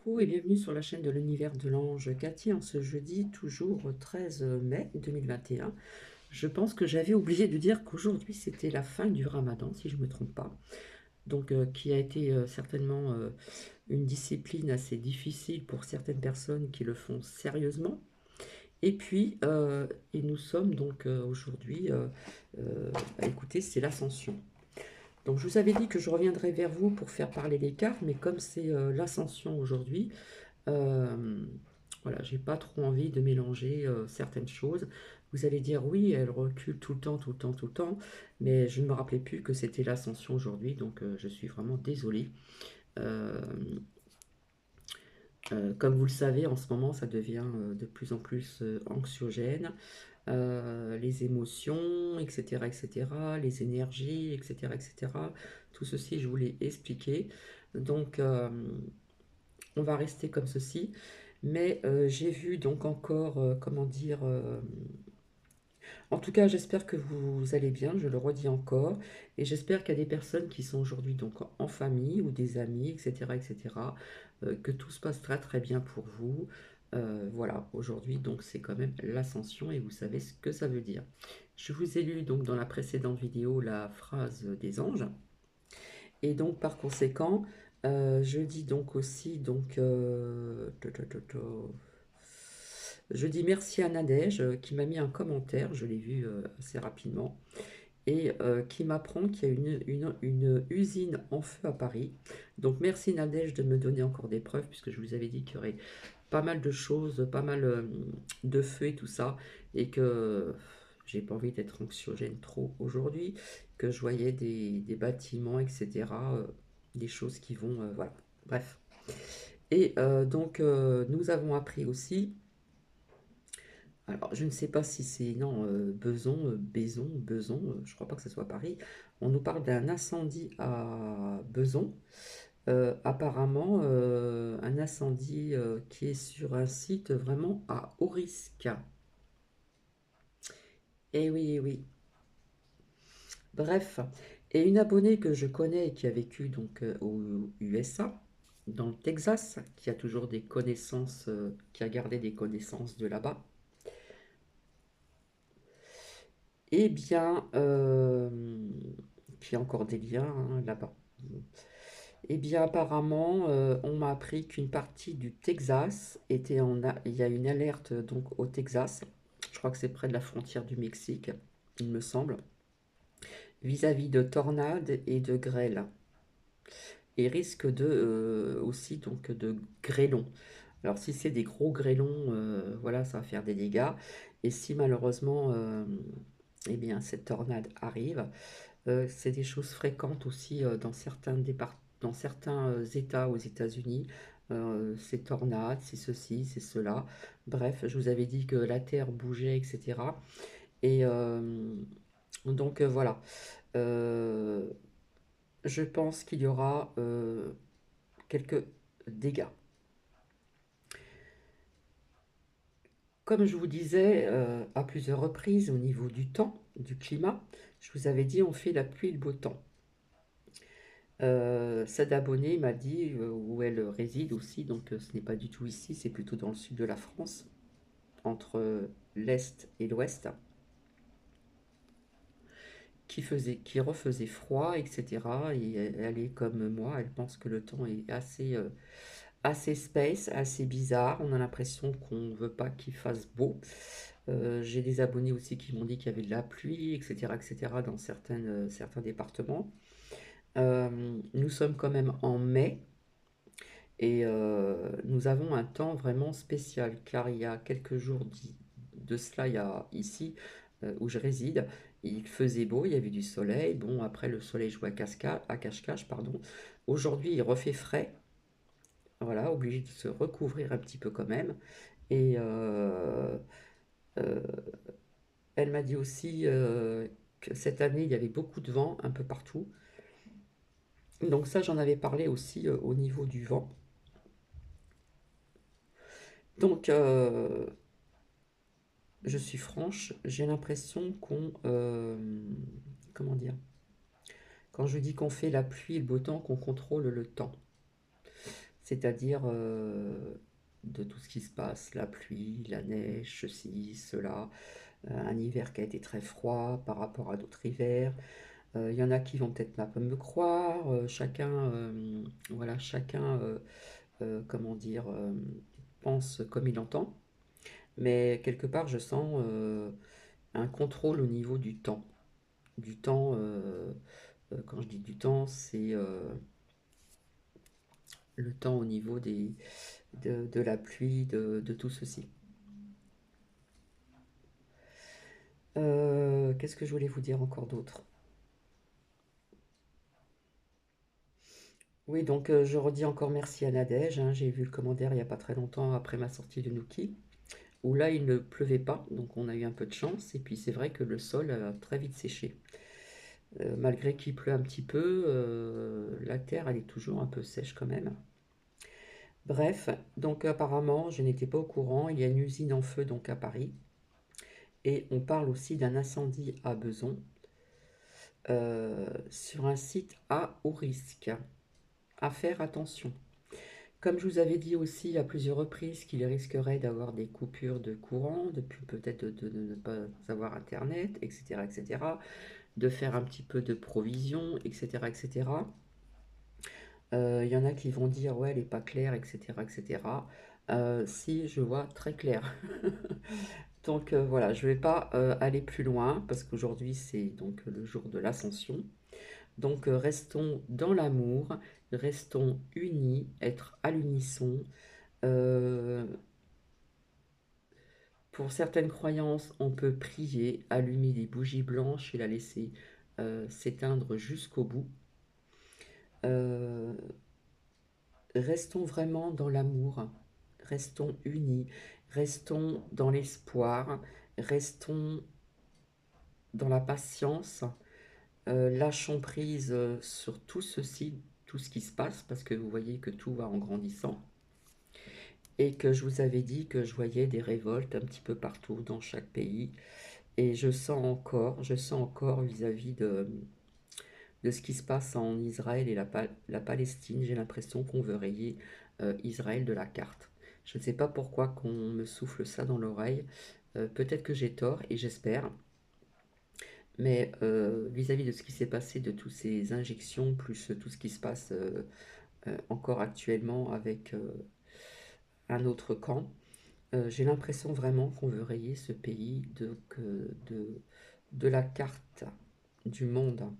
Coucou et bienvenue sur la chaîne de l'univers de l'ange Cathy en ce jeudi, toujours 13 mai 2021. Je pense que j'avais oublié de dire qu'aujourd'hui c'était la fin du Ramadan, si je ne me trompe pas. Donc qui a été certainement une discipline assez difficile pour certaines personnes qui le font sérieusement. Et nous sommes donc aujourd'hui, écoutez, c'est l'ascension. Donc je vous avais dit que je reviendrai vers vous pour faire parler des cartes, mais comme c'est l'ascension aujourd'hui, euh, voilà, j'ai pas trop envie de mélanger certaines choses. Vous allez dire oui, elle recule tout le temps, tout le temps, tout le temps, mais je ne me rappelais plus que c'était l'ascension aujourd'hui, donc je suis vraiment désolée. Euh, comme vous le savez, en ce moment, ça devient de plus en plus anxiogène. Les émotions, etc., etc., les énergies, etc., etc. Tout ceci, je vous l'ai expliqué. Donc, on va rester comme ceci. Mais j'ai vu donc encore, comment dire, en tout cas, j'espère que vous allez bien, je le redis encore, et j'espère qu'il y a des personnes qui sont aujourd'hui donc en famille ou des amis, etc., etc., que tout se passe très très bien pour vous. Voilà, aujourd'hui donc c'est quand même l'ascension et vous savez ce que ça veut dire. Je vous ai lu donc dans la précédente vidéo la phrase des anges, et donc par conséquent, je dis donc aussi donc je dis merci à Nadège qui m'a mis un commentaire, je l'ai vu assez rapidement, et qui m'apprend qu'il y a une usine en feu à Paris. Donc merci Nadège de me donner encore des preuves, puisque je vous avais dit qu'il y aurait pas mal de choses, pas mal de feu et tout ça, et que j'ai pas envie d'être anxiogène trop aujourd'hui, que je voyais des bâtiments, etc., des choses qui vont... voilà, bref. Et donc nous avons appris aussi, alors, je ne sais pas si c'est, non, Beson, je crois pas que ce soit Paris. On nous parle d'un incendie à Beson. Apparemment, un incendie qui est sur un site vraiment à haut risque. Eh oui, eh oui. Bref. Et une abonnée que je connais et qui a vécu donc aux USA, dans le Texas, qui a toujours des connaissances, qui a gardé des connaissances de là-bas, eh bien, qui a encore des liens hein, là-bas. Eh bien, apparemment, on m'a appris qu'une partie du Texas était il y a une alerte donc au Texas. Je crois que c'est près de la frontière du Mexique, il me semble, vis-à-vis de tornades et de grêle. Et risque de aussi donc de grêlons. Alors si c'est des gros grêlons, voilà, ça va faire des dégâts. Et si malheureusement, eh bien, cette tornade arrive, c'est des choses fréquentes aussi dans certains États aux États-Unis. Ces tornades, c'est ceci, c'est cela. Bref, je vous avais dit que la terre bougeait, etc. Et donc voilà. Euh, je pense qu'il y aura quelques dégâts. Comme je vous disais à plusieurs reprises au niveau du temps, du climat, je vous avais dit on fait la pluie et le beau temps. Cette abonnée m'a dit où elle réside aussi, donc ce n'est pas du tout ici, c'est plutôt dans le sud de la France, entre l'est et l'ouest, qui refaisait froid, etc. Et elle est comme moi, elle pense que le temps est assez space, assez bizarre. On a l'impression qu'on ne veut pas qu'il fasse beau. J'ai des abonnés aussi qui m'ont dit qu'il y avait de la pluie, etc., etc., dans certains départements. Nous sommes quand même en mai. Et nous avons un temps vraiment spécial, car il y a quelques jours de cela, il y a ici où je réside, il faisait beau, il y avait du soleil. Bon, après le soleil joue à cache-cache, pardon. Aujourd'hui, il refait frais, voilà, obligé de se recouvrir un petit peu quand même. Et euh, elle m'a dit aussi que cette année, il y avait beaucoup de vent un peu partout. Donc ça, j'en avais parlé aussi au niveau du vent. Donc, je suis franche, j'ai l'impression qu'on... comment dire? Quand je dis qu'on fait la pluie et le beau temps, qu'on contrôle le temps. c'est-à-dire de tout ce qui se passe, la pluie, la neige, ceci, cela, un hiver qui a été très froid par rapport à d'autres hivers. Il y en a qui vont peut-être pas me croire, chacun, voilà, chacun, comment dire, pense comme il entend, mais quelque part je sens un contrôle au niveau du temps. Du temps, quand je dis du temps, c'est le temps au niveau de la pluie, de tout ceci. Qu'est-ce que je voulais vous dire encore d'autre? Oui, donc je redis encore merci à Nadège, hein. J'ai vu le commentaire il n'y a pas très longtemps après ma sortie de Nuki, où là il ne pleuvait pas, donc on a eu un peu de chance, et puis c'est vrai que le sol a très vite séché. Malgré qu'il pleut un petit peu, la terre elle est toujours un peu sèche quand même. Bref, donc apparemment je n'étais pas au courant, il y a une usine en feu donc à Paris, et on parle aussi d'un incendie à Besançon, sur un site à haut risque. À faire attention. Comme je vous avais dit aussi à plusieurs reprises qu'il risquerait d'avoir des coupures de courant, peut-être de ne pas avoir internet, etc., etc., de faire un petit peu de provision, etc., etc. Il y en a qui vont dire ouais, elle n'est pas claire, etc., etc. Si, je vois très clair. Donc voilà, je ne vais pas aller plus loin parce qu'aujourd'hui c'est donc le jour de l'ascension. Donc restons dans l'amour, restons unis, être à l'unisson. Euh, pour certaines croyances, on peut prier, allumer des bougies blanches et la laisser s'éteindre jusqu'au bout. Euh, Restons vraiment dans l'amour, restons unis, restons dans l'espoir, restons dans la patience, lâchons prise sur tout ceci, tout ce qui se passe, parce que vous voyez que tout va en grandissant. Et que je vous avais dit que je voyais des révoltes un petit peu partout dans chaque pays. Et je sens encore vis-à-vis de ce qui se passe en Israël et la Palestine, j'ai l'impression qu'on veut rayer Israël de la carte. Je ne sais pas pourquoi qu'on me souffle ça dans l'oreille. Peut-être que j'ai tort et j'espère. Mais vis-à-vis de ce qui s'est passé, de toutes ces injections, plus tout ce qui se passe encore actuellement avec un autre camp, j'ai l'impression vraiment qu'on veut rayer ce pays de la carte du monde.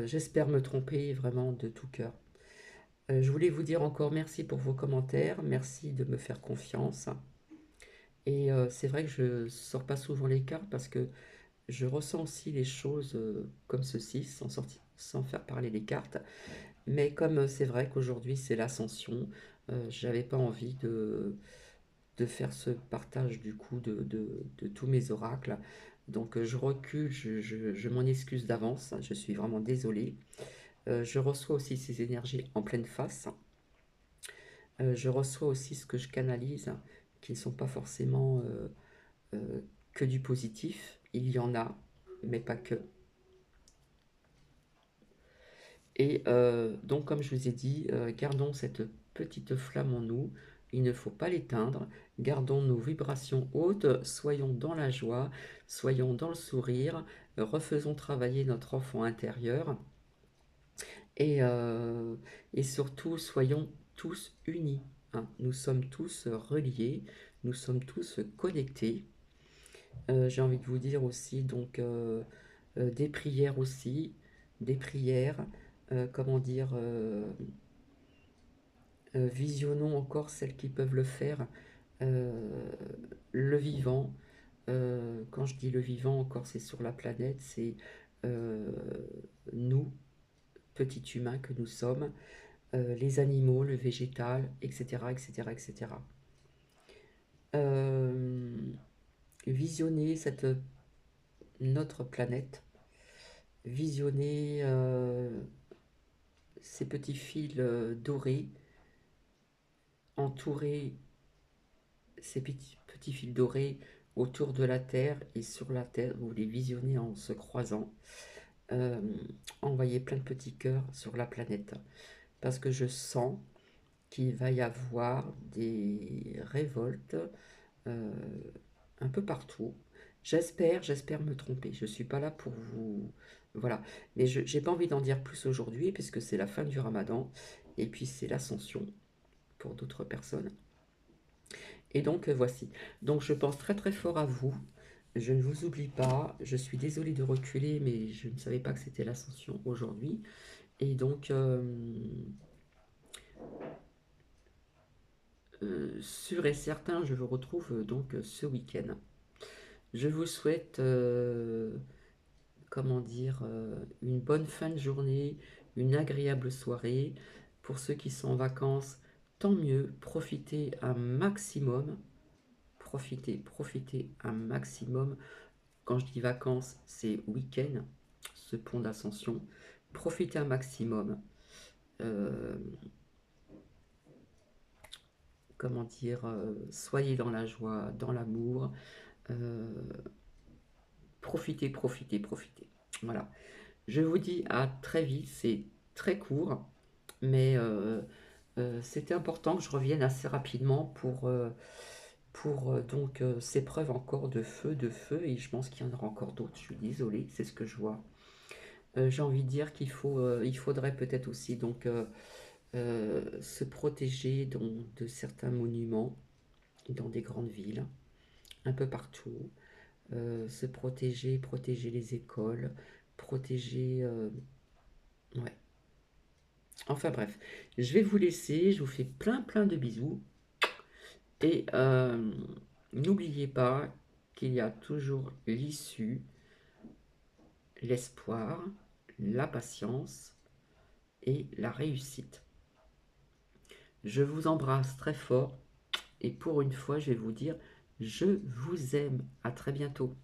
J'espère me tromper vraiment de tout cœur. Je voulais vous dire encore merci pour vos commentaires, merci de me faire confiance. Et c'est vrai que je ne sors pas souvent les cartes parce que je ressens aussi les choses comme ceci, sans faire parler les cartes. Mais comme c'est vrai qu'aujourd'hui c'est l'ascension, j'avais pas envie de faire ce partage du coup de tous mes oracles. Donc je recule, je m'en excuse d'avance, je suis vraiment désolée. Je reçois aussi ces énergies en pleine face. Je reçois aussi ce que je canalise, qui ne sont pas forcément euh, que du positif. Il y en a, mais pas que. Et donc, comme je vous ai dit, gardons cette petite flamme en nous. Il ne faut pas l'éteindre. Gardons nos vibrations hautes. Soyons dans la joie. Soyons dans le sourire. Refaisons travailler notre enfant intérieur. Et, euh, et surtout, soyons tous unis, hein. Nous sommes tous reliés. Nous sommes tous connectés. J'ai envie de vous dire aussi, donc, des prières aussi. Des prières. Comment dire, visionnons encore celles qui peuvent le faire. Euh, le vivant, quand je dis le vivant, encore c'est sur la planète, c'est euh, nous, petits humains que nous sommes, les animaux, le végétal, etc., etc., etc. Euh, Visionner notre planète, visionner ces petits fils dorés, entourer ces petits fils dorés autour de la Terre et sur la Terre, vous les visionnez en se croisant. Euh, Envoyer plein de petits cœurs sur la planète. parce que je sens qu'il va y avoir des révoltes euh, un peu partout. J'espère me tromper. Je ne suis pas là pour vous... Voilà. Mais je n'ai pas envie d'en dire plus aujourd'hui, puisque c'est la fin du ramadan, et puis c'est l'ascension pour d'autres personnes. Et donc voici. Donc je pense très très fort à vous. Je ne vous oublie pas. Je suis désolée de reculer, mais je ne savais pas que c'était l'ascension aujourd'hui. Et donc, sûr et certain, je vous retrouve donc ce week-end. Je vous souhaite, comment dire, une bonne fin de journée, une agréable soirée. Pour ceux qui sont en vacances, tant mieux, profitez un maximum. Profitez un maximum. Quand je dis vacances, c'est week-end, ce pont d'ascension. Profitez un maximum. Euh, comment dire, soyez dans la joie, dans l'amour. Euh, profitez. Voilà. Je vous dis à très vite, c'est très court, mais c'était important que je revienne assez rapidement pour donc ces preuves encore de feu, et je pense qu'il y en aura encore d'autres, je suis désolée, c'est ce que je vois. J'ai envie de dire il faudrait peut-être aussi donc se protéger de certains monuments dans des grandes villes, un peu partout. Se protéger les écoles, protéger... ouais. Enfin bref, je vais vous laisser, je vous fais plein de bisous. Et n'oubliez pas qu'il y a toujours l'issue, l'espoir, la patience et la réussite. Je vous embrasse très fort et pour une fois, je vais vous dire, je vous aime. À très bientôt.